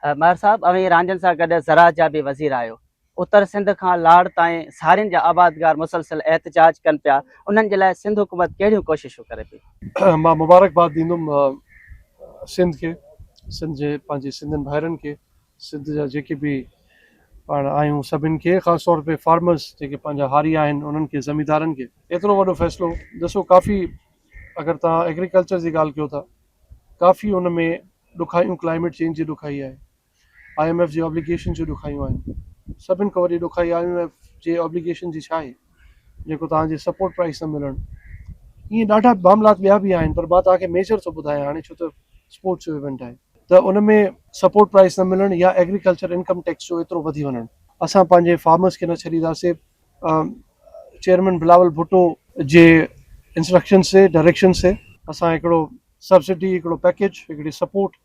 मार साहब अवी रांझन सां गॾु ज़राअत जा बि वज़ीर आहियो। उत्तर सिंध खां लाड़ ताईं सारियुनि जा आबादगार मुसलसिल एहतजाज कनि पिया, उन्हनि जे लाइ सिंध हुकूमत कहिड़ियूं कोशिशूं करे पई? मां मुबारकबाद ॾींदुमि सिंध खे, सिंध जे पंहिंजे सिंधियुनि भाइरनि खे, सिंध जा जेके बि पाण आहियूं सभिनि खे, ख़ासि तौर ते फार्मर्स जेके पंहिंजा हारी आहिनि उन्हनि खे, ज़मींदारनि खे। एतिरो वॾो फ़ैसिलो ॾिसो, काफ़ी अगरि तव्हां एग्रीकल्चर जी ॻाल्हि कयो था, काफ़ी उन में ॾुखाइयूं क्लाइमेट चेंज जी ॾुखाई आहे, IMF जी ऑब्लिगेशन जी ॾुखाइयूं आहिनि। सभिनि खां वॾी ॾुखाई IMF जे ऑब्लिगेशन जी छा आहे, जेको तव्हांजे सपोर्ट प्राइस न मिलणु। ईअं ॾाढा मामलात ॿिया बि आहिनि, पर मां तव्हांखे मेजर थो ॿुधायां हाणे, छो त स्पोर्ट्स जो इवेंट आहे। त उन में सपोर्ट प्राइस न मिलणु या एग्रीकल्चर इनकम टैक्स जो एतिरो वधी वञणु, असां पंहिंजे फार्मर्स खे न छॾींदासीं। चेयरमैन बिलावल भुट्टो जे इंस्ट्रक्शन से, डायरेक्शन से असां हिकिड़ो सब्सिडी, हिकिड़ो पैकेज, हिकिड़ी सपोर्ट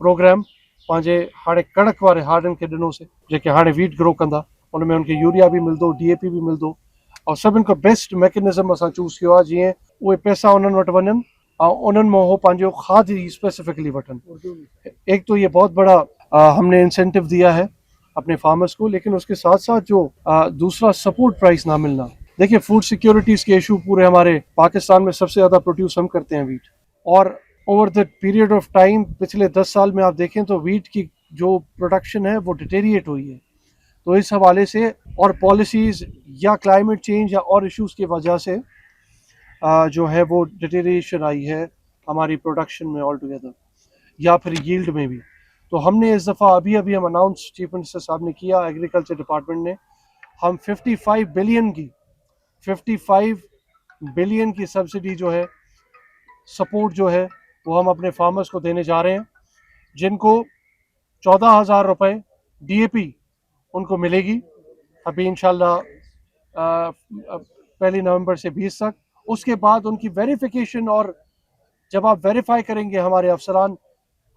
प्रोग्राम पंहिंजे हाणे कणक वारे हारनि खे ॾिनोसीं, जेके हाणे वीट ग्रो कंदा। उन में उनखे यूरिया बि मिलंदो, DAP बि मिलंदो, और सभिनि खां बेस्ट मैकेनिज़म असां चूज़ कयो आहे, जीअं उहे पैसा उन्हनि वटि वञनि और उन्हनि मां उहो पंहिंजो खाद ही स्पेसिफिकली वठनि। एक तो ये बहुत बड़ा हमने इंसेंटिव दिया है अपने फार्मर्स को, लेकिन उसके साथ साथ जो दूसरा सपोर्ट प्राइस ना मिलना। देखिए, फूड सिक्योरिटीज के इशू पूरे हमारे पाकिस्तान में सबसे ज़्यादा प्रोड्यूस हम करते हैं वीट, और over the period of time पिछले 10 साल में आप देखें तो वीट की जो प्रोडक्शन है वो डिटेरिएट हुई है। तो इस हवाले से और पॉलिसीज़ या क्लाइमेट चेंज या और इश्यूज़ की वजह से जो है वो डिटेरिएशन आई है हमारी प्रोडक्शन में ऑल टुगेदर, या फिर यील्ड में भी। तो हमने इस दफ़ा अभी हम अनाउंस चीफ मिनिस्टर साहब ने किया, एग्रीकल्चर डिपार्टमेंट ने, हम 55 बिलियन की सब्सिडी जो है, सपोर्ट जो है, वो हम अपने फार्मर्स को देने जा रहे हैं, जिनको 14,000 रुपये DAP उनको मिलेगी अभी इंशाल्लाह 1 नवंबर से 20 तक। उसके बाद उनकी वेरिफिकेशन, और जब आप वेरीफाई करेंगे, हमारे अफसरान,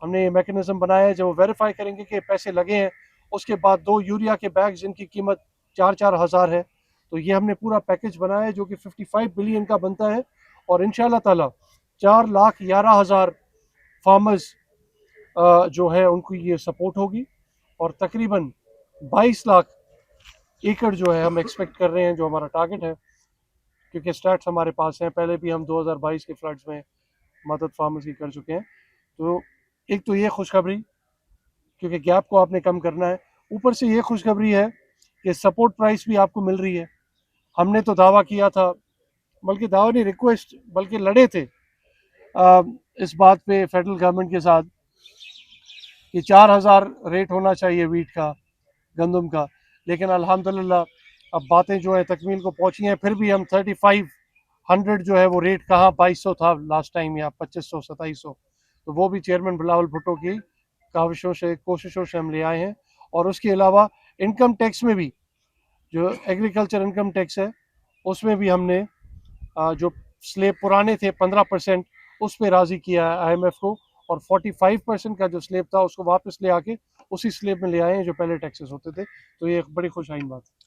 हमने ये मैकेनिज्म बनाया है, जब वो वेरीफाई करेंगे कि पैसे लगे हैं, उसके बाद 2 यूरिया के बैग जिनकी कीमत 4-4 हज़ार है। तो ये हमने पूरा पैकेज बनाया है जो कि 55 बिलियन का बनता है, और इंशाल्लाह ताला 4,11,000 फार्मर्स जो है उनको ये सपोर्ट होगी, और तकरीबन 22 लाख एकड़ जो है हम एक्सपेक्ट कर रहे हैं, जो हमारा टारगेट है, क्योंकि स्टैट्स हमारे पास हैं, पहले भी हम 2022 के फ्लड्स में मदद फार्मर्स की कर चुके हैं। तो एक तो ये खुशखबरी, क्योंकि गैप को आपने कम करना है, ऊपर से ये खुशखबरी है कि सपोर्ट प्राइस भी आपको मिल रही है। हमने तो दावा किया था, बल्कि दावा नहीं, रिक्वेस्ट, बल्कि लड़े थे इस बात पे फेडरल गवर्नमेंट के साथ कि 4,000 रेट होना चाहिए वीट का, गंदम का, लेकिन अल्हम्दुलिल्लाह अब बातें जो है तकमील को पहुंची हैं। फिर भी हम 3500 जो है वो रेट, कहाँ 2200 था लास्ट टाइम, या 2500-2700, तो वो भी चेयरमैन बिलावल भुट्टो की काविशों से, कोशिशों से हम ले आए हैं। और उसके अलावा इनकम टैक्स में भी, जो एग्रीकल्चर इनकम टैक्स है, उसमें भी हमने जो स्लेब पुराने थे 15%, उस पर राज़ी किया है IMF को, और 45% का जो स्लेब था उसको वापस ले आके उसी स्लेब में ले आए हैं जो पहले टैक्सेस होते थे। तो ये एक बड़ी खुश आइन बात है।